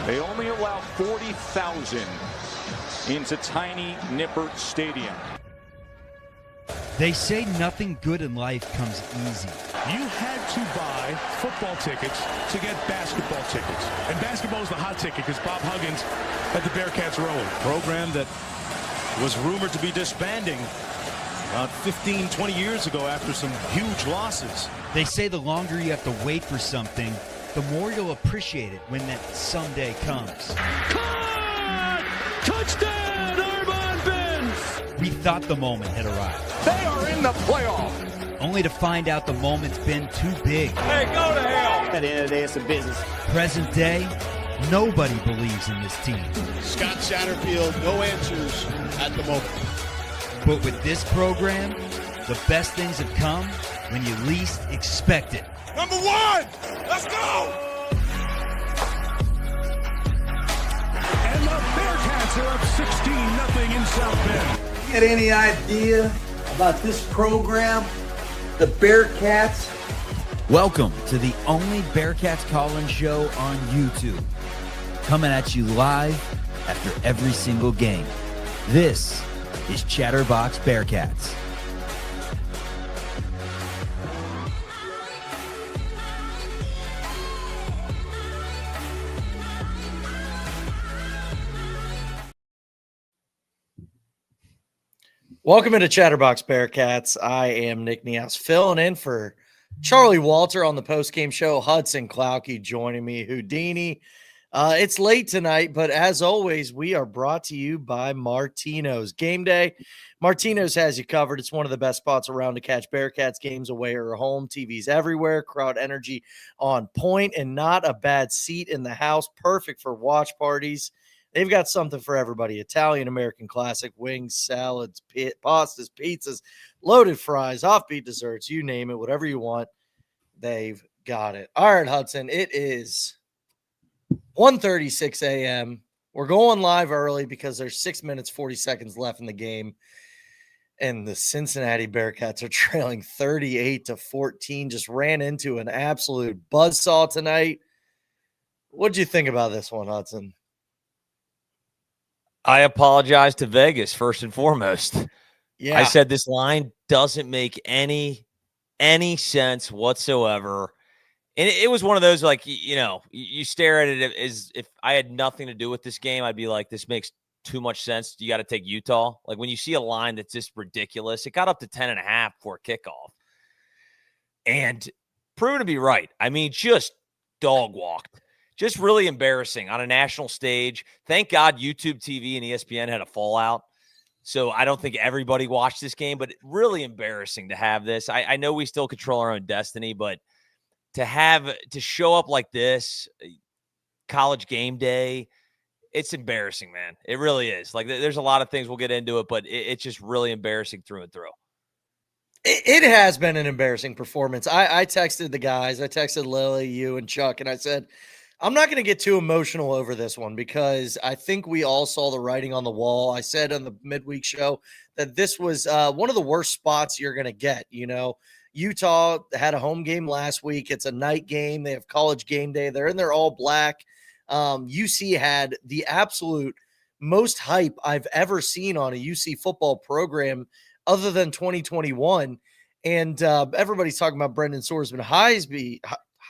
They only allow 40,000 into tiny Nippert Stadium. They say nothing good in life comes easy. You had to buy football tickets to get basketball tickets. And basketball is the hot ticket because Bob Huggins had the Bearcats rolling. Program that was rumored to be disbanding about 15, 20 years ago after some huge losses. They say the longer you have to wait for something, the more you'll appreciate it when that someday comes. Caught! Touchdown, Armand Benz! We thought the moment had arrived. They are in the playoff. Only to find out the moment's been too big. Hey, go to hell. At the end of the day, it's a business. Present day, nobody believes in this team. Scott Satterfield, no answers at the moment. But with this program, the best things have come when you least expect it. Number one, let's go! And the Bearcats are up 16-0 in South Bend. Get any idea about this program? The Bearcats? Welcome to the only Bearcats call-in show on YouTube. Coming at you live after every single game. This is Chatterbox Bearcats. Welcome into Chatterbox Bearcats. I am Nick Nias, filling in for Charlie Walter on the postgame show. Hudson Klauke joining me. Houdini. It's late tonight, but as always, we are brought to you by Martino's. Game Day. Martino's has you covered. It's one of the best spots around to catch Bearcats games away or home. TVs everywhere, crowd energy on point, and not a bad seat in the house. Perfect for watch parties. They've got something for everybody. Italian, American classic, wings, salads, pastas, pizzas, loaded fries, offbeat desserts, you name it, whatever you want, they've got it. All right, Hudson, it is 1:36 a.m. We're going live early because there's 6 minutes, 40 seconds left in the game, and the Cincinnati Bearcats are trailing 38-14, just ran into an absolute buzzsaw tonight. What'd you think about this one, Hudson? I apologize to Vegas first and foremost. Yeah, I said this line doesn't make any sense whatsoever. And it was one of those, like, you stare at it as if I had nothing to do with this game. I'd be like, this makes too much sense. You got to take Utah. Like, when you see a line that's just ridiculous, it got up to 10.5 before kickoff. And proven to be right. I mean, just dog walked. Just really embarrassing on a national stage. Thank God YouTube TV and ESPN had a fallout. So I don't think everybody watched this game, but really embarrassing to have this. I know we still control our own destiny, but to show up like this, college game day, it's embarrassing, man. It really is. Like, there's a lot of things, we'll get into it, but it's just really embarrassing through and through. It has been an embarrassing performance. I texted the guys. I texted Lily, you, and Chuck, and I said, I'm not going to get too emotional over this one because I think we all saw the writing on the wall. I said on the midweek show that this was one of the worst spots you're going to get. Utah had a home game last week. It's a night game. They have college game day. They're in their all black. UC had the absolute most hype I've ever seen on a UC football program other than 2021. And everybody's talking about Brendan Sorsby.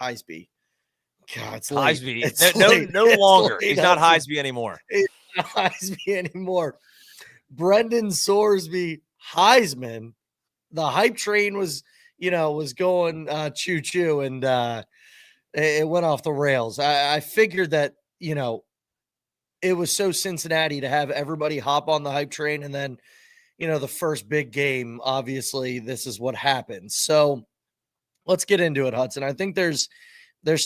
Heisby. God, it's late. Heisby. It's no late. longer. Late. He's not Heisby anymore. He's not Heisby anymore. Brendan Sorsby, Heisman. The hype train was going choo-choo, and it went off the rails. I figured that, it was so Cincinnati to have everybody hop on the hype train, and then, the first big game, obviously, this is what happened. So let's get into it, Hudson. I think there's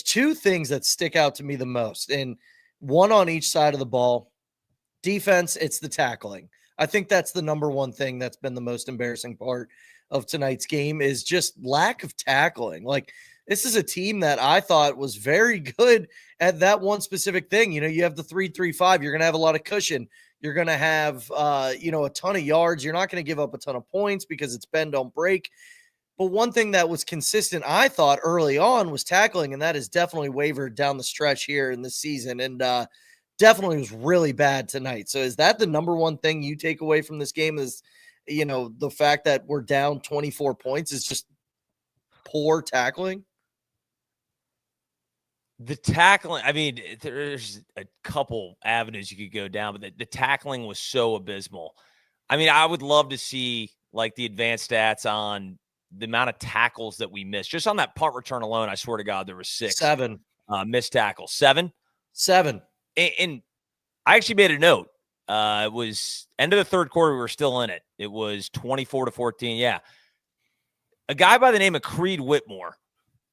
two things that stick out to me the most, and one on each side of the ball. Defense, it's the tackling. I think that's the number one thing that's been the most embarrassing part of tonight's game is just lack of tackling. Like, this is a team that I thought was very good at that one specific thing. You have the 3-3-5. You're going to have a lot of cushion. You're going to have, a ton of yards. You're not going to give up a ton of points because it's bend, don't break. But one thing that was consistent, I thought, early on was tackling, and that has definitely wavered down the stretch here in this season, and definitely was really bad tonight. So is that the number one thing you take away from this game is, the fact that we're down 24 points is just poor tackling? The tackling, I mean, there's a couple avenues you could go down, but the tackling was so abysmal. I mean, I would love to see like the advanced stats on the amount of tackles that we missed. Just on that punt return alone, I swear to God, there was 7 missed tackles. 7? 7. And I actually made a note. It was end of the third quarter. We were still in it. It was 24-14. Yeah. A guy by the name of Creed Whitmore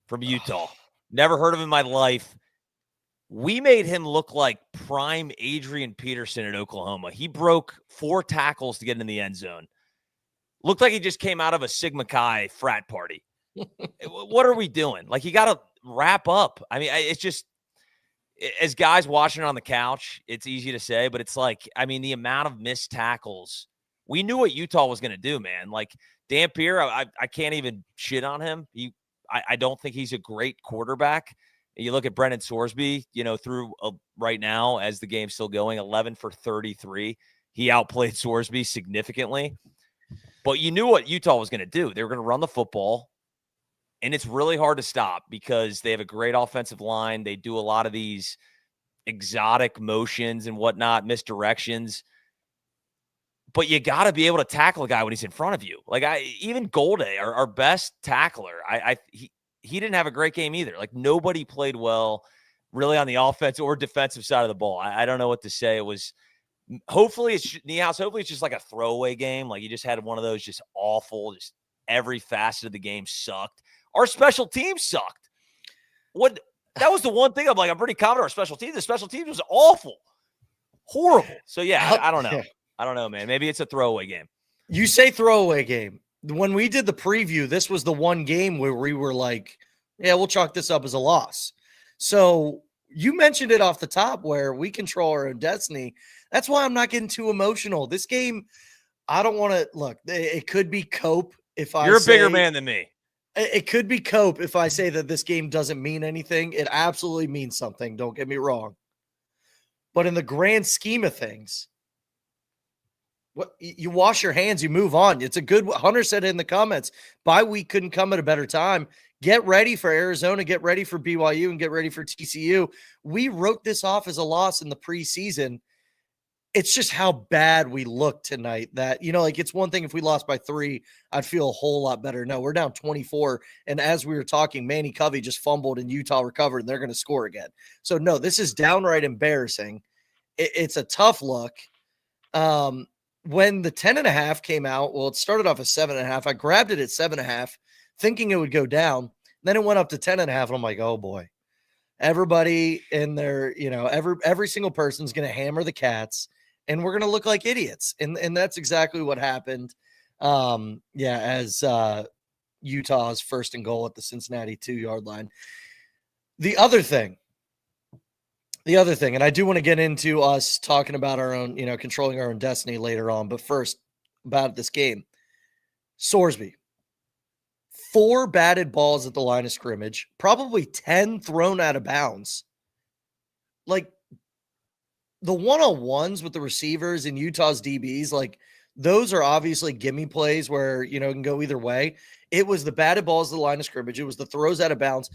from Utah. Never heard of him in my life. We made him look like prime Adrian Peterson in Oklahoma. He broke 4 tackles to get in the end zone. Looked like he just came out of a Sigma Chi frat party. What are we doing? Like, you got to wrap up. I mean, it's just, as guys watching on the couch, it's easy to say, but it's like, I mean, the amount of missed tackles. We knew what Utah was going to do, man. Like, Dampier, I can't even shit on him. I don't think he's a great quarterback. You look at Brendan Sorsby, through right now as the game's still going, 11 for 33. He outplayed Sorsby significantly. But you knew what Utah was going to do. They were going to run the football, and it's really hard to stop because they have a great offensive line. They do a lot of these exotic motions and whatnot, misdirections. But you got to be able to tackle a guy when he's in front of you. Like, even GameDay, our best tackler, he didn't have a great game either. Like, nobody played well really on the offense or defensive side of the ball. I don't know what to say. It was hopefully it's just like a throwaway game. Like, you just had one of those just awful, just every facet of the game sucked. Our special teams sucked. That was the one thing I'm pretty confident our special teams. The special teams was awful. Horrible. So, yeah, I don't know. I don't know, man. Maybe it's a throwaway game. You say throwaway game. When we did the preview, this was the one game where we were like, yeah, we'll chalk this up as a loss. So you mentioned it off the top where we control our own destiny. That's why I'm not getting too emotional. This game, I don't want to look. It could be cope if I. You're a bigger man than me. It could be cope if I say that this game doesn't mean anything. It absolutely means something. Don't get me wrong. But in the grand scheme of things, you wash your hands, you move on. It's a good. Hunter said in the comments, bye week couldn't come at a better time. Get ready for Arizona, get ready for BYU, and get ready for TCU. We wrote this off as a loss in the preseason. It's just how bad we look tonight that, it's one thing if we lost by 3, I'd feel a whole lot better. No, we're down 24. And as we were talking, Manny Covey just fumbled and Utah recovered and they're going to score again. So no, this is downright embarrassing. It's a tough look. When the 10.5 came out, well, it started off at 7.5. I grabbed it at 7.5, thinking it would go down. Then it went up to 10.5, and I'm like, oh boy, everybody in there, every single person's going to hammer the Cats, and we're going to look like idiots. And that's exactly what happened. As Utah's first and goal at the Cincinnati 2-yard line. The other thing, and I do want to get into us talking about our own, controlling our own destiny later on. But first, about this game. Sorsby, 4 batted balls at the line of scrimmage, probably 10 thrown out of bounds. Like, the one-on-ones with the receivers and Utah's DBs, like, those are obviously gimme plays where, it can go either way. It was the batted balls at the line of scrimmage. It was the throws out of bounds.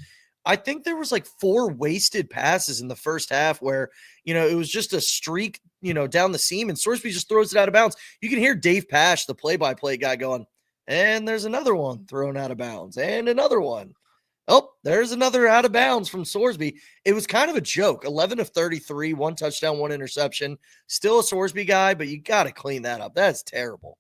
I think there was like 4 wasted passes in the first half where, it was just a streak, down the seam, and Sorsby just throws it out of bounds. You can hear Dave Pasch, the play-by-play guy, going, and there's another one thrown out of bounds, and another one. Oh, there's another out of bounds from Sorsby. It was kind of a joke. 11 of 33, 1 touchdown, 1 interception. Still a Sorsby guy, but you got to clean that up. That's terrible.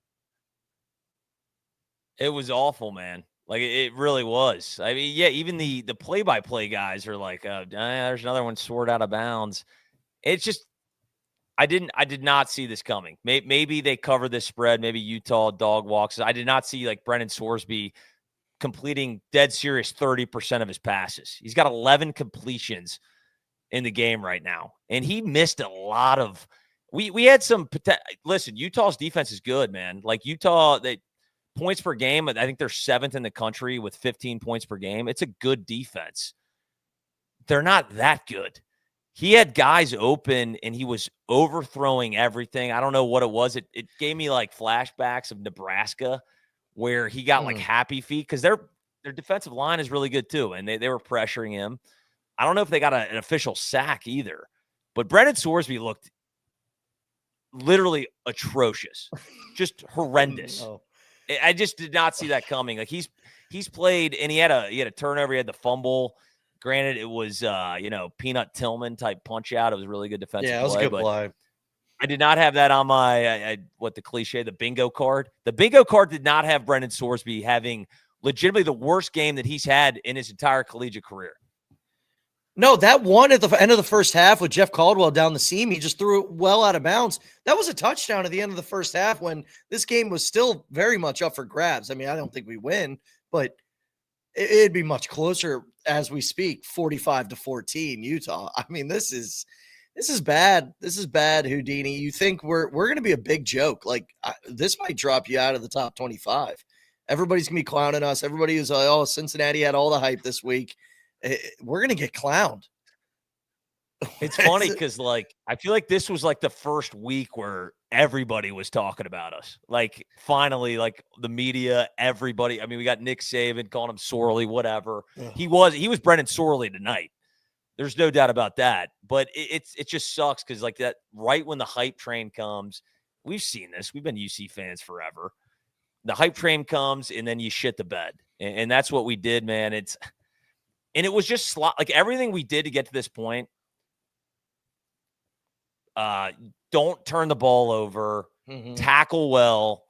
It was awful, man. Like, it really was. I mean, yeah, even the play-by-play guys are like, oh, there's another one soared out of bounds. It's just, I did not see this coming. Maybe they cover this spread. Maybe Utah dog walks. I did not see, like, Brendan Sorsby completing dead serious 30% of his passes. He's got 11 completions in the game right now. And he missed a lot of – we had some – listen, Utah's defense is good, man. Like, Utah, points per game, I think they're 7th in the country with 15 points per game. It's a good defense. They're not that good. He had guys open and he was overthrowing everything. I don't know what it was. It gave me like flashbacks of Nebraska where he got like happy feet because their defensive line is really good too. And they were pressuring him. I don't know if they got an official sack either, but Brendan Sorsby looked literally atrocious, just horrendous. I just did not see that coming. Like he's played and he had a turnover, he had the fumble. Granted, it was Peanut Tillman type punch out. It was a really good defensive play. Yeah, it was a good play. I did not have that on my the cliche, the bingo card. The bingo card did not have Brendan Sorsby having legitimately the worst game that he's had in his entire collegiate career. No, that one at the end of the first half with Jeff Caldwell down the seam, he just threw it well out of bounds. That was a touchdown at the end of the first half when this game was still very much up for grabs. I mean, I don't think we win, but it'd be much closer as we speak, 45-14 Utah. I mean, this is bad. This is bad, Houdini. You think we're going to be a big joke. Like this might drop you out of the top 25. Everybody's going to be clowning us. Everybody is like, oh, Cincinnati had all the hype this week. We're going to get clowned. It's funny because, like, I feel like this was like the first week where everybody was talking about us. Like, finally, like the media, everybody. I mean, we got Nick Saban calling him Sorley, whatever. Ugh. He was Brendan Sorley tonight. There's no doubt about that. But it just sucks because, like, that right when the hype train comes, we've seen this. We've been UC fans forever. The hype train comes, and then you shit the bed, and that's what we did, man. And it was just like everything we did to get to this point. Don't turn the ball over, tackle well.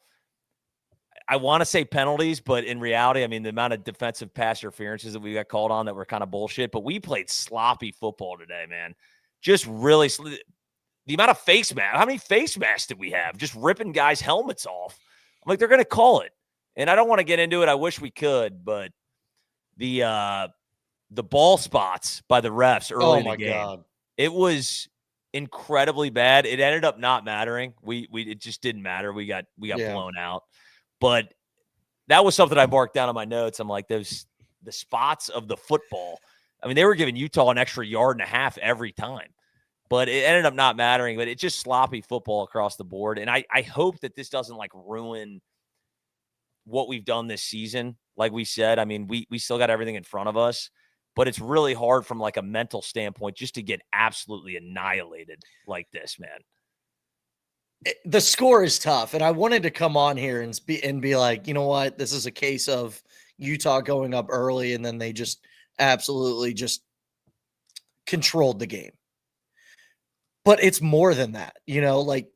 I want to say penalties, but in reality, I mean, the amount of defensive pass interferences that we got called on that were kind of bullshit, but we played sloppy football today, man. Just really, the amount of face masks, how many face masks did we have? Just ripping guys' helmets off. I'm like, they're going to call it. And I don't want to get into it. I wish we could, but the ball spots by the refs early in the game, God. It was incredibly bad. It ended up not mattering. It just didn't matter. We got blown out. But that was something I marked down on my notes. I'm like, the spots of the football. I mean, they were giving Utah an extra 1.5 yards every time. But it ended up not mattering. But it's just sloppy football across the board. And I hope that this doesn't like ruin what we've done this season. Like we said, I mean, we still got everything in front of us. But it's really hard from like a mental standpoint just to get absolutely annihilated like this, man. The score is tough. And I wanted to come on here and be like, you know what? This is a case of Utah going up early and then they just absolutely just controlled the game. But it's more than that, you know, like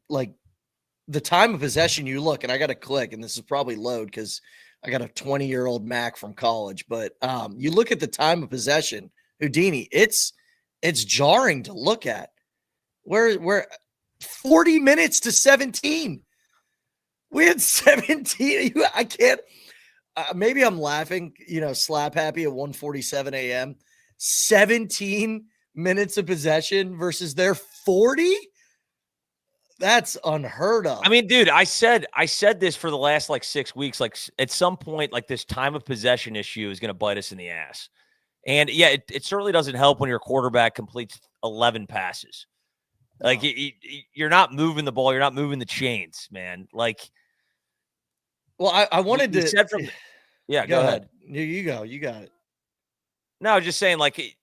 the time of possession you look, and I got to click, and this is probably load because I got a 20-year-old Mac from college, but you look at the time of possession, Houdini, it's jarring to look at. We're 40 minutes to 17. We had 17. I can't. Maybe I'm laughing. You know, slap happy at 1:47 a.m. 17 minutes of possession versus their 40. That's unheard of. I mean, dude, I said this for the last like 6 weeks. Like at some point, like this time of possession issue is going to bite us in the ass. And yeah, it certainly doesn't help when your quarterback completes 11 passes. Like you're not moving the ball, you're not moving the chains, man. Like, well, I wanted to. Said from, yeah, go ahead. You go. You got it. No, I was just saying, like.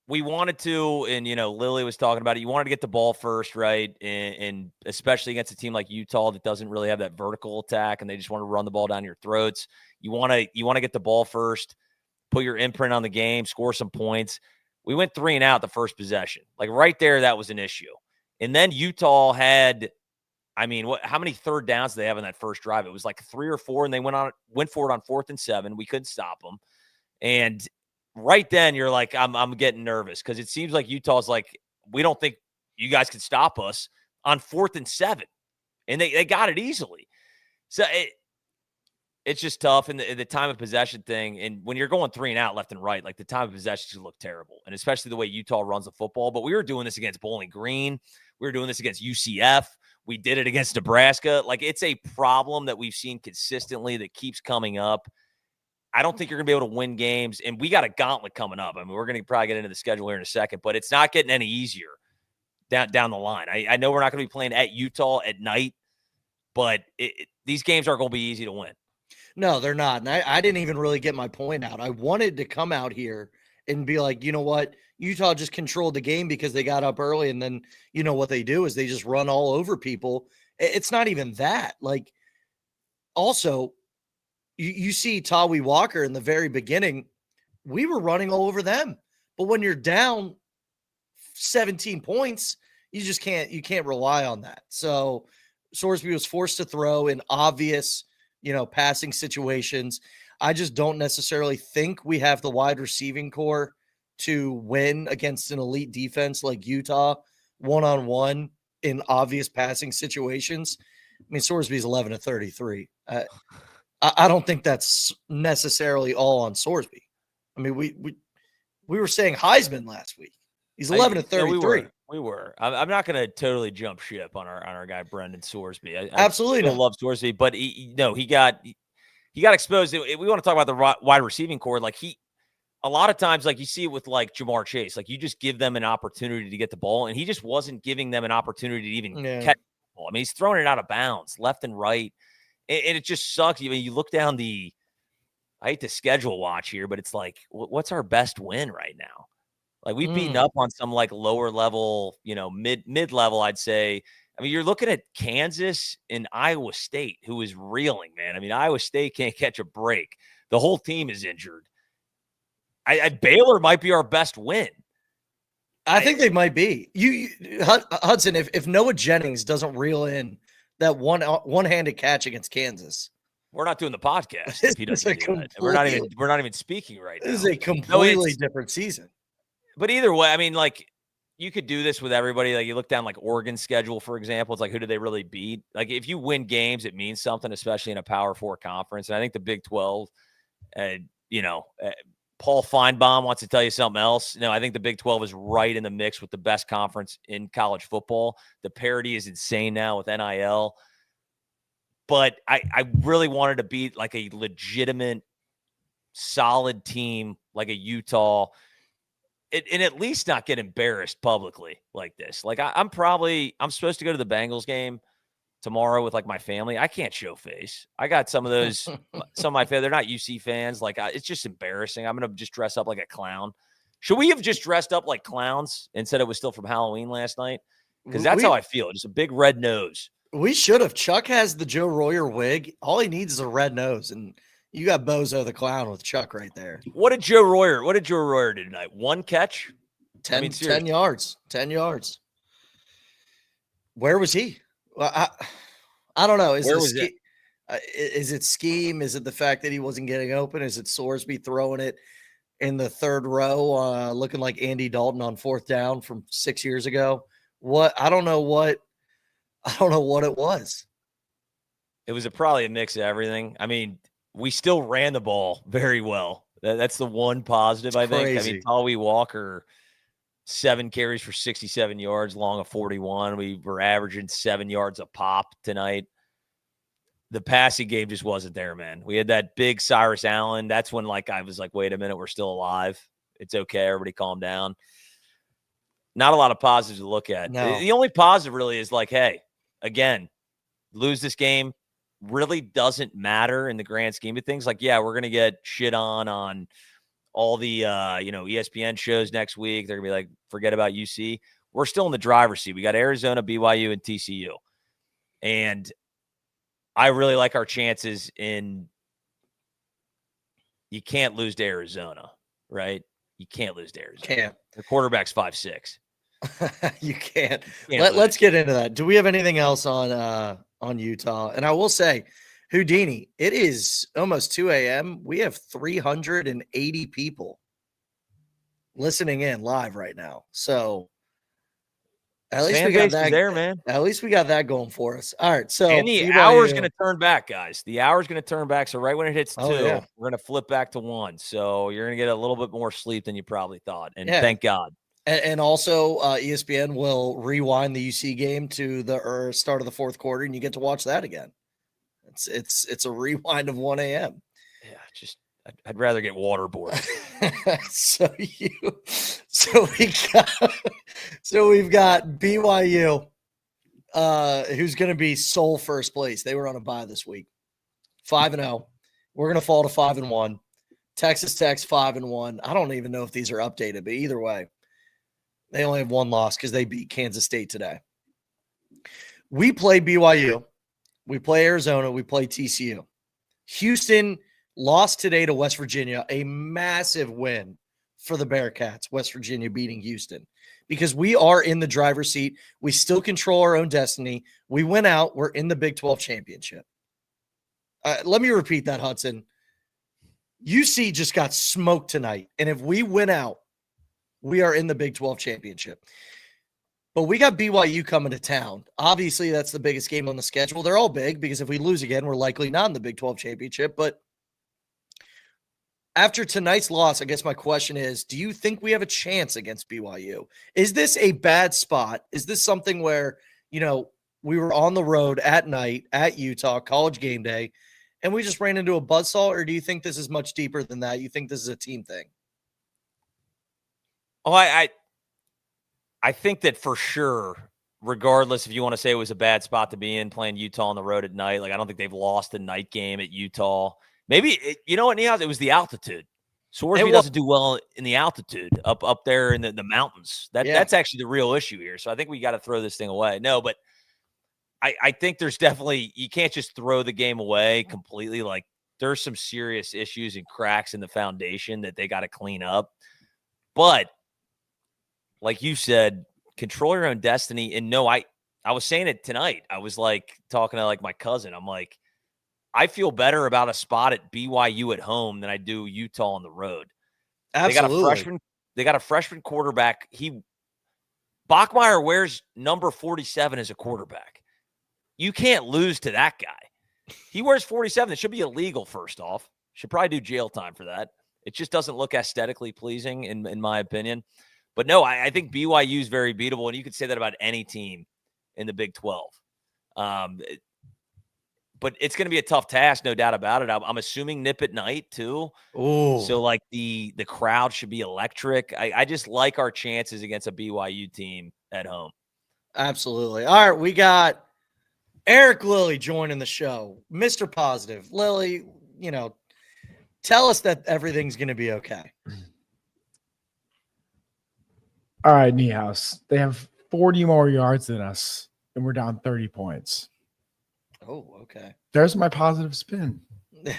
We wanted to, and, you know, Lily was talking about it. You wanted to get the ball first, right? And especially against a team like Utah that doesn't really have that vertical attack and they just want to run the ball down your throats. You want to get the ball first, put your imprint on the game, score some points. We went 3 and out the first possession. Like right there, that was an issue. And then Utah had, I mean, how many third downs did they have in that first drive? It was like 3 or 4, and they went for it on 4th and 7. We couldn't stop them. And right then you're like, I'm getting nervous because it seems like Utah's like, we don't think you guys can stop us on 4th and 7. And they got it easily. So it's just tough. And the time of possession thing. And when you're going 3 and out left and right, like the time of possession look terrible. And especially the way Utah runs the football. But we were doing this against Bowling Green. We were doing this against UCF. We did it against Nebraska. Like, it's a problem that we've seen consistently that keeps coming up. I don't think you're going to be able to win games, and we got a gauntlet coming up. I mean, we're going to probably get into the schedule here in a second, but it's not getting any easier down the line. I know we're not going to be playing at Utah at night, but these games aren't going to be easy to win. No, they're not. And I didn't even really get my point out. I wanted to come out here and be like, you know what? Utah just controlled the game because they got up early, and then, you know, what they do is they just run all over people. It's not even that. Like, also, you see Tawi Walker in the very beginning, we were running all over them. But when you're down 17 points, you can't rely on that. So Sorsby was forced to throw in obvious, passing situations. I just don't necessarily think we have the wide receiving core to win against an elite defense like Utah one-on-one in obvious passing situations. I mean, Sorsby's 11 of 33. I don't think that's necessarily all on Sorsby. I mean, we were saying Heisman last week. He's 11 of 33. We were. I'm not going to totally jump ship on our guy Brendan Sorsby. Absolutely, I love Sorsby, but he got exposed. We want to talk about the wide receiving core. Like, a lot of times, like, you see it with like Jamar Chase. Like, you just give them an opportunity to get the ball, and he just wasn't giving them an opportunity to even catch the ball. I mean, he's throwing it out of bounds, left and right. And it just sucks. I mean, you look down I hate to schedule watch here, but it's like, what's our best win right now? Like, we've beaten up on some like lower level, mid level, I'd say. I mean, you're looking at Kansas and Iowa State, who is reeling, man. I mean, Iowa State can't catch a break. The whole team is injured. Baylor might be our best win. I think they might be. Hudson, if Noah Jennings doesn't reel in that one-handed catch against Kansas, we're not doing the podcast if he doesn't do that. We're not even speaking right now. This is a completely different season. But either way, I mean, like, you could do this with everybody. Like, you look down like Oregon's schedule, for example. It's like, who do they really beat? Like, if you win games, it means something, especially in a Power 4 conference. And I think the Big 12, Paul Feinbaum wants to tell you something else. No, I think the Big 12 is right in the mix with the best conference in college football. The parity is insane now with NIL. But I really wanted to beat like a legitimate, solid team like a Utah, and at least not get embarrassed publicly like this. Like, I'm supposed to go to the Bengals game tomorrow with like my family. I can't show face. I got some of my they're not UC fans. Like, it's just embarrassing. I'm going to just dress up like a clown. Should we have just dressed up like clowns and said it was still from Halloween last night? Because that's how I feel. Just a big red nose. We should have. Chuck has the Joe Royer wig. All he needs is a red nose, and you got Bozo the Clown with Chuck right there. What did Joe Royer do tonight? One catch? 10 yards. 10 yards. Where was he? Well, I don't know. Is it scheme? Is it the fact that he wasn't getting open? Is it Sorsby throwing it in the third row, looking like Andy Dalton on fourth down from 6 years ago? I don't know what it was. It was probably a mix of everything. I mean, we still ran the ball very well. That's the one positive, I think. Crazy. I mean, Tawi Walker, 7 carries for 67 yards, long of 41. We were averaging 7 yards a pop tonight. The passing game just wasn't there, man. We had that big Cyrus Allen. That's when, like, I was like, wait a minute, we're still alive. It's okay. Everybody calm down. Not a lot of positives to look at. No. The only positive really is like, hey, again, lose this game really doesn't matter in the grand scheme of things. Like, yeah, we're going to get shit on all the, ESPN shows next week. They're going to be like, forget about UC. We're still in the driver's seat. We got Arizona, BYU, and TCU. And I really like our chances you can't lose to Arizona, right? You can't lose to Arizona. Can't. The quarterback's 5'6". You can't. Let's get into that. Do we have anything else on Utah? And I will say, Houdini, it is almost 2 a.m. We have 380 people listening in live right now. So at least we got that there, man. At least we got that going for us. All right. So and the hour's going to turn back, guys. The hour's going to turn back. So right when it hits 2, yeah, we're going to flip back to 1. So you're going to get a little bit more sleep than you probably thought. And thank God. And also, ESPN will rewind the UC game to the start of the fourth quarter, and you get to watch that again. It's a rewind of 1 a.m. Yeah, I'd rather get waterboarded. so we've got BYU, who's going to be sole first place. They were on a bye this week, 5-0. We're going to fall to 5-1. Texas Tech's 5-1. I don't even know if these are updated, but either way, they only have one loss because they beat Kansas State today. We play BYU. We play Arizona. We play TCU. Houston lost today to West Virginia, a massive win for the Bearcats, West Virginia beating Houston, because we are in the driver's seat. We still control our own destiny. We went out. We're in the Big 12 championship. Let me repeat that, Hudson. UC just got smoked tonight, and if we win out, we are in the Big 12 championship. But we got BYU coming to town. Obviously, that's the biggest game on the schedule. They're all big because if we lose again, we're likely not in the Big 12 championship. But after tonight's loss, I guess my question is, do you think we have a chance against BYU? Is this a bad spot? Is this something where, we were on the road at night at Utah, college game day, and we just ran into a buzzsaw? Or do you think this is much deeper than that? You think this is a team thing? Oh, I think that for sure, regardless if you want to say it was a bad spot to be in playing Utah on the road at night, I don't think they've lost a night game at Utah. Maybe, you know what, Neil? It was the altitude. Sorsby doesn't do well in the altitude up there in the mountains. That's actually the real issue here. So I think we got to throw this thing away. No, but I think there's definitely, you can't just throw the game away completely. There's some serious issues and cracks in the foundation that they got to clean up. But like you said, control your own destiny. And no, I was saying it tonight. I was talking to my cousin. I'm like, I feel better about a spot at BYU at home than I do Utah on the road. Absolutely. They got a freshman quarterback. Bachmeier wears number 47 as a quarterback. You can't lose to that guy. He wears 47. It should be illegal, first off. Should probably do jail time for that. It just doesn't look aesthetically pleasing, in my opinion. But no, I think BYU is very beatable, and you could say that about any team in the Big 12. But it's going to be a tough task, no doubt about it. I'm assuming nip at night too. Ooh. So the crowd should be electric. I just like our chances against a BYU team at home. Absolutely. All right, we got Eric Lilly joining the show. Mr. Positive. Lilly, tell us that everything's going to be okay. All right, Niehaus. They have 40 more yards than us, and we're down 30 points. Oh, okay. There's my positive spin.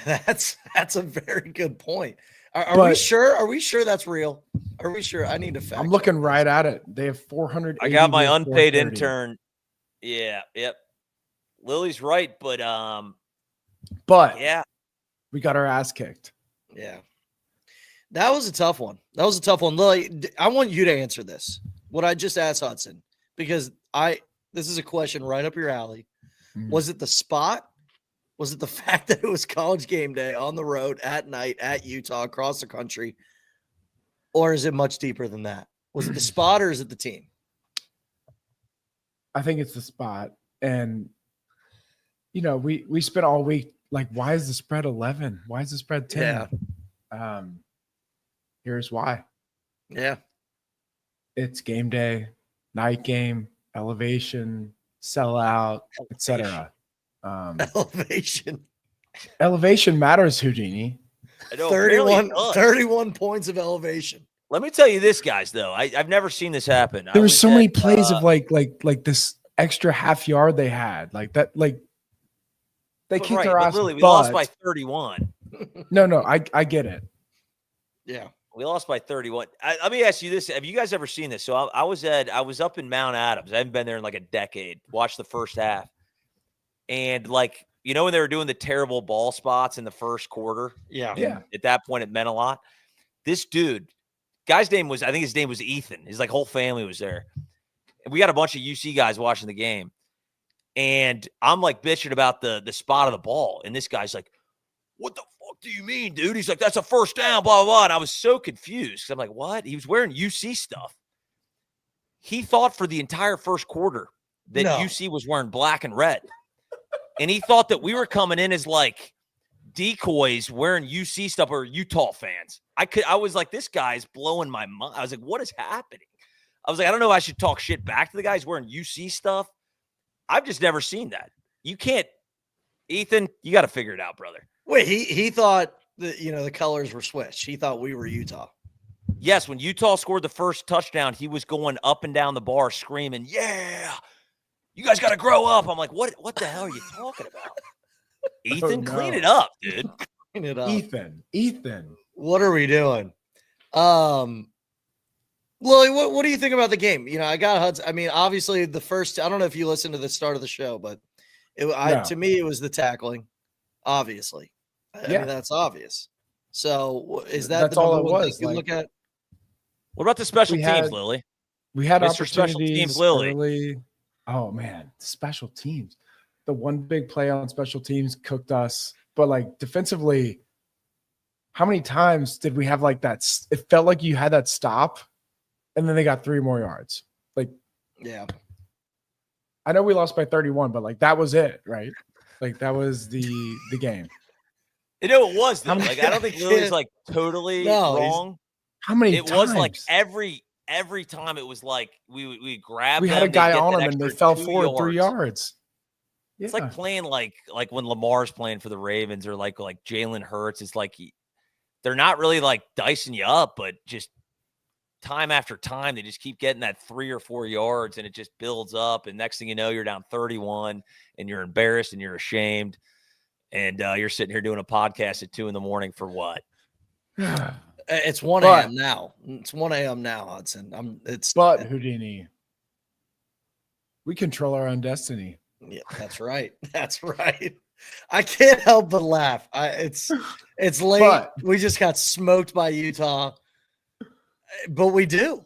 That's a very good point. Are we sure? Are we sure that's real? Are we sure? I need to fact. I'm looking right at it. They have 400. I got my unpaid intern. Yeah, yep. Lily's right, but yeah, we got our ass kicked. Yeah. That was a tough one. Lily, I want you to answer this. What I just asked Hudson, because this is a question right up your alley. Was it the spot? Was it the fact that it was college game day on the road at night at Utah across the country? Or is it much deeper than that? Was it the spot or is it the team? I think it's the spot. And, we spent all week why is the spread 11? Why is the spread 10? Yeah. Here's why. Yeah. It's game day, night game, elevation, sellout, etc. Elevation matters, Houdini. 31 points of elevation. Let me tell you this, guys, though. I've never seen this happen. There were so many plays of this extra half yard they had. They kicked our ass. Lily, we lost by 31. No, I get it. Yeah. We lost by 31. Let me ask you this. Have you guys ever seen this? So I was up in Mount Adams. I haven't been there in a decade. Watched the first half. And when they were doing the terrible ball spots in the first quarter. Yeah. At that point, it meant a lot. This dude, I think his name was Ethan. His whole family was there. And we got a bunch of UC guys watching the game. And I'm bitching about the spot of the ball. And this guy's like, what the fuck do you mean, dude? He's like, that's a first down, blah, blah, blah. And I was so confused. I'm like, what? He was wearing UC stuff. he thought for the entire first quarter that UC was wearing black and red. And he thought that we were coming in as like decoys wearing UC stuff or Utah fans. I was like, this guy's blowing my mind. I was like, what is happening? I was like, I don't know if I should talk shit back to the guys wearing UC stuff. I've just never seen that. You can't, Ethan, you got to figure it out, brother. Wait, he thought that, the colors were switched. He thought we were Utah. Yes, when Utah scored the first touchdown, he was going up and down the bar screaming, yeah, you guys got to grow up. I'm like, what the hell are you talking about? Ethan, clean it up, dude. Clean it up. Ethan. What are we doing? Lily, what do you think about the game? I got Hudson. I mean, obviously the first, I don't know if you listened to the start of the show, but to me, it was the tackling, obviously. I mean, that's obvious. So that's all it was. You look at. What about the special teams, Lily? We had Mr. Special Teams, Lily. Early. Oh man, special teams. The one big play on special teams cooked us, but like defensively, how many times did we have like that? It felt like you had that stop, and then they got 3 more yards. Like, yeah, I know we lost by 31, but like that was it, right? Like that was the game. It was though. Like I don't think Lily's like totally wrong. How many? It was like every time it was like we grabbed. We had a guy on them and they fell forward 3 yards. It's like playing like when Lamar's playing for the Ravens or like Jalen Hurts. It's like they're not really like dicing you up, but just time after time they just keep getting that 3 or 4 yards and it just builds up. And next thing you know, you're down 31 and you're embarrassed and you're ashamed. And you're sitting here doing a podcast at 2 a.m. for what? It's 1 a.m. now. It's 1 a.m. now, Hudson. But Houdini, we control our own destiny. Yeah, that's right. That's right. I can't help but laugh. It's late. But we just got smoked by Utah, but we do.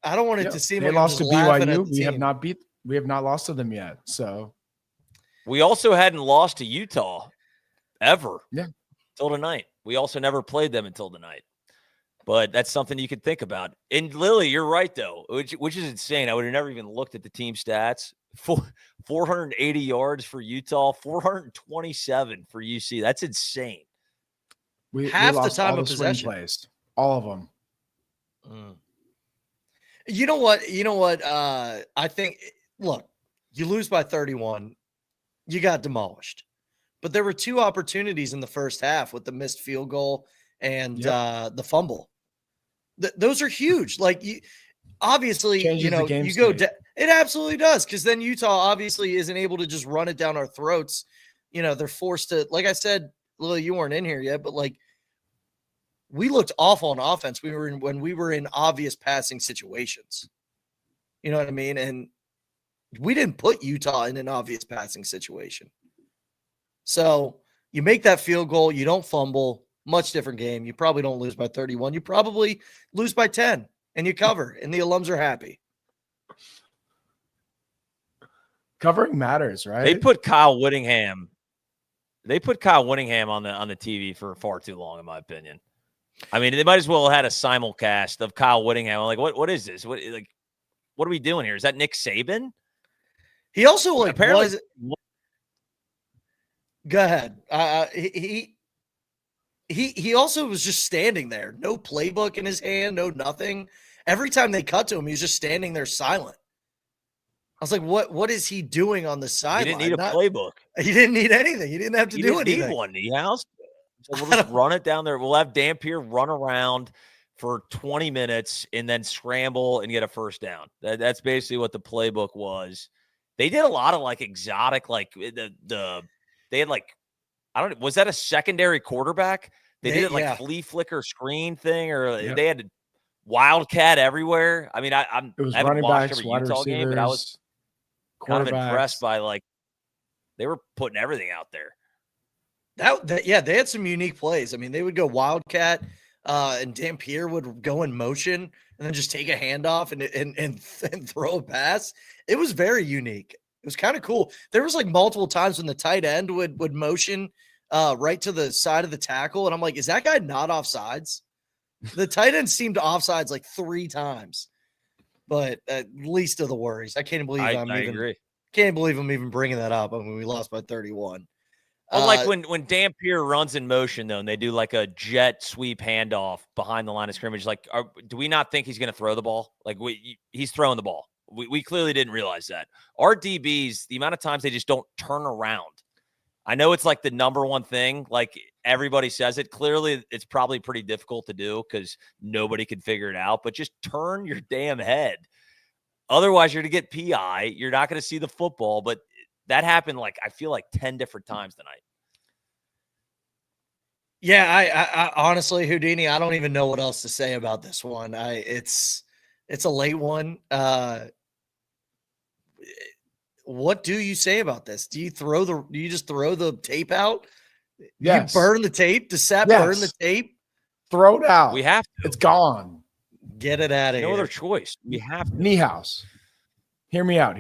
I don't want it to seem they like lost to BYU. We have not lost to them yet. So we also hadn't lost to Utah ever. Yeah, till tonight. We also never played them until tonight. But that's something you could think about. And Lily, you're right though, which is insane. I would have never even looked at the team stats. 480 yards for Utah, 427 for UC. That's insane. We lost the time all of possession plays, all of them. You know what? I think. Look, you lose by 31, you got demolished. But there were 2 opportunities in the first half with the missed field goal and the fumble. Those are huge. Like obviously, you go. It absolutely does, because then Utah obviously isn't able to just run it down our throats. They're forced to. Like I said, Lily, you weren't in here yet, but like we looked awful on offense. When we were in obvious passing situations. You know what I mean? And we didn't put Utah in an obvious passing situation. So you make that field goal, you don't fumble. Much different game. You probably don't lose by 31. You probably lose by 10 and you cover, and the alums are happy. Covering matters, right? They put Kyle Whittingham on the TV for far too long, in my opinion. I mean, they might as well have had a simulcast of Kyle Whittingham. I'm like, what is this? What are we doing here? Is that Nick Saban? He also apparently. Go ahead. He also was just standing there, no playbook in his hand, no nothing. Every time they cut to him, he was just standing there silent. I was like, what is he doing on the sideline? He didn't need a playbook. He didn't need anything. He didn't have to do anything. Need one, Niehaus. So we'll just run it down there. We'll have Dampier run around for 20 minutes and then scramble and get a first down. That's basically what the playbook was. They did a lot of like exotic, like they had like, was that a secondary quarterback? They did it like flea flicker screen thing, or they had wildcat everywhere. I mean, I haven't watched every Utah game, but I was kind of impressed by like they were putting everything out there. They had some unique plays. I mean, they would go wildcat, and Dampier would go in motion and then just take a handoff and throw a pass. It was very unique. It was kind of cool. There was like multiple times when the tight end would motion right to the side of the tackle, and I'm like, is that guy not offsides? The tight end seemed offsides like 3 times. but least of the worries. I can't believe I even agree. can't believe I'm even bringing that up. I mean, we lost by 31. Well, like when Dampier runs in motion, though, and they do like a jet sweep handoff behind the line of scrimmage, like, do we not think he's going to throw the ball? Like, he's throwing the ball. We clearly didn't realize that. Our DBs, the amount of times they just don't turn around. I know it's like the number one thing. Like, everybody says it. Clearly, it's probably pretty difficult to do because nobody can figure it out. But just turn your damn head. Otherwise, you're going to get PI. You're not going to see the football, but that happened, like, I feel like 10 different times tonight. Yeah, I honestly, Houdini, I don't even know what else to say about this one. It's a late one. What do you say about this? Do you just throw the tape out? Yes. You burn the tape? Does Sap burn the tape? Throw it out. We have to. It's gone. Get it out of here. No other choice. We have to. Niehaus. Hear me out.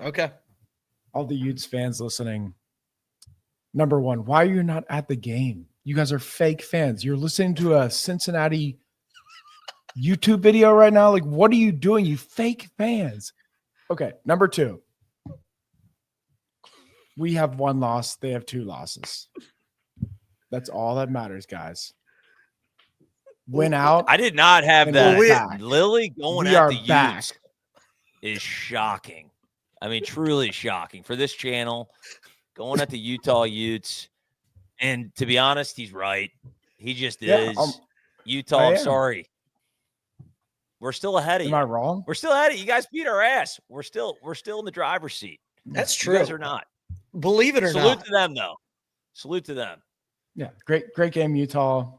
Okay. All the Utes fans listening. Number one, why are you not at the game? You guys are fake fans. You're listening to a Cincinnati YouTube video right now. Like, what are you doing? You fake fans. Okay. Number two, we have one loss. They have two losses. That's all that matters, guys. Win out. I did not have that. Back. Lily going We at are the back. Utes is shocking. I mean, truly shocking for this channel. Going at the Utah Utes. And to be honest, he's right. He just is. Utah, I'm sorry. We're still ahead of you. Am I wrong? We're still ahead of you. You guys beat our ass. We're still in the driver's seat. That's true. You guys are not. Believe it or not. Salute to them, though. Salute to them. Yeah. Great game, Utah.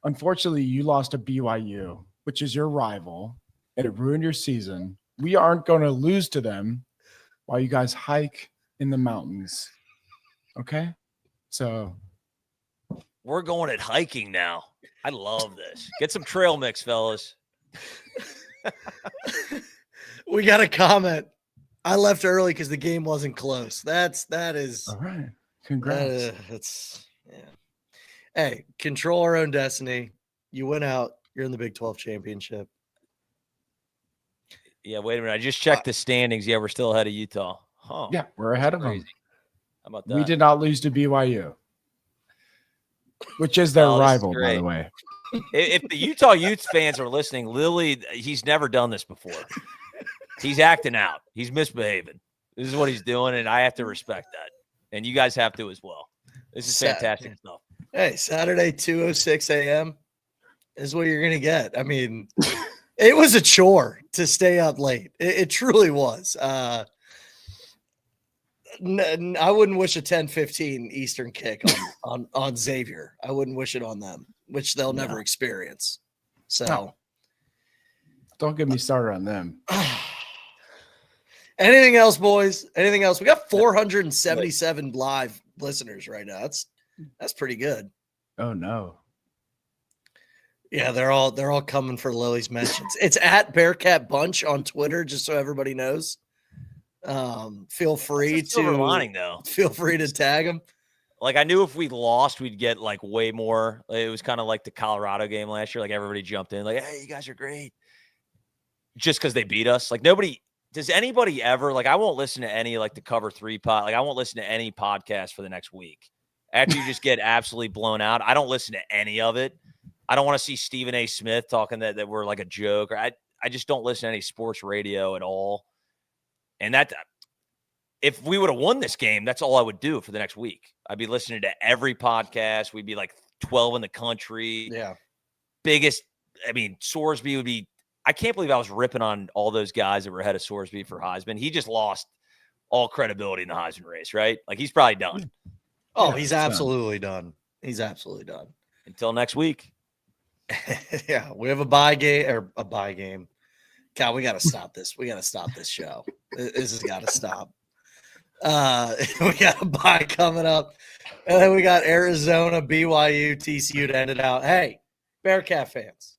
Unfortunately, you lost to BYU, which is your rival, and it ruined your season. We aren't going to lose to them while you guys hike in the mountains. Okay? So we're going at hiking now. I love this. Get some trail mix, fellas. We got a comment. I left early because the game wasn't close. That is all right. Congrats. Yeah. Hey, control our own destiny. You went out. You're in the Big 12 championship. Yeah, wait a minute. I just checked the standings. Yeah, we're still ahead of Utah. Huh. Yeah, we're ahead of them. How about that? We did not lose to BYU, which is their rival, by the way. If the Utah Utes fans are listening, Lily, he's never done this before. He's acting out. He's misbehaving. This is what he's doing, and I have to respect that. And you guys have to as well. This is fantastic stuff. Hey, Saturday, 2:06 a.m. is what you're going to get. I mean, it was a chore to stay up late. It truly was. I wouldn't wish a 10:15 Eastern kick on Xavier. I wouldn't wish it on them, which they'll never experience. So don't get me started on them. Anything else, boys? Anything else? We got 477 live listeners right now. That's pretty good. Oh no. Yeah, they're all coming for Lily's mentions. It's at Bearcat Bunch on Twitter, just so everybody knows. Feel free to tag them. Like, I knew if we lost, we'd get like way more. It was kind of like the Colorado game last year. Like, everybody jumped in, like, "Hey, you guys are great," just because they beat us. Like, nobody. Does anybody ever, like, I won't listen to any, like, the Cover 3 pod. Like, I won't listen to any podcast for the next week. After you just get absolutely blown out, I don't listen to any of it. I don't want to see Stephen A. Smith talking that we're like a joke. Or I just don't listen to any sports radio at all. And that, if we would have won this game, that's all I would do for the next week. I'd be listening to every podcast. We'd be like 12 in the country. Yeah. Sorsby would be, I can't believe I was ripping on all those guys that were ahead of Sorsby for Heisman. He just lost all credibility in the Heisman race, right? Like, he's probably done. Oh, he's absolutely done. He's absolutely done. Until next week. Yeah, we have a bye game. God, we got to stop this. We got to stop this show. This has got to stop. We got a bye coming up. And then we got Arizona, BYU, TCU to end it out. Hey, Bearcat fans.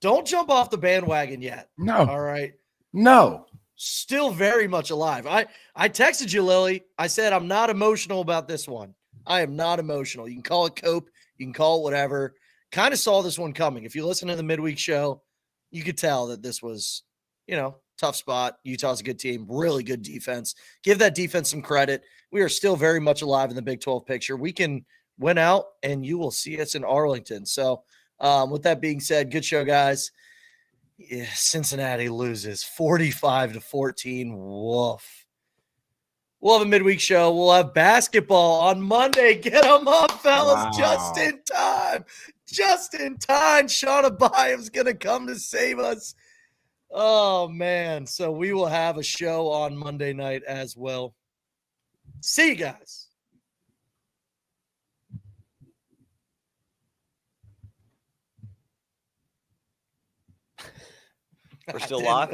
Don't jump off the bandwagon yet. No. All right. No. Still very much alive. I texted you, Lily. I said I'm not emotional about this one. I am not emotional. You can call it cope. You can call it whatever. Kind of saw this one coming. If you listen to the midweek show, you could tell that this was, tough spot. Utah's a good team, really good defense. Give that defense some credit. We are still very much alive in the Big 12 picture. We can win out, and you will see us in Arlington. So, with that being said, good show, guys. Yeah, Cincinnati loses 45-14. Woof. We'll have a midweek show. We'll have basketball on Monday. Get them up, fellas. Wow. Just in time. Just in time. Sean Abayam's going to come to save us. Oh, man. So we will have a show on Monday night as well. See you guys. We're still live.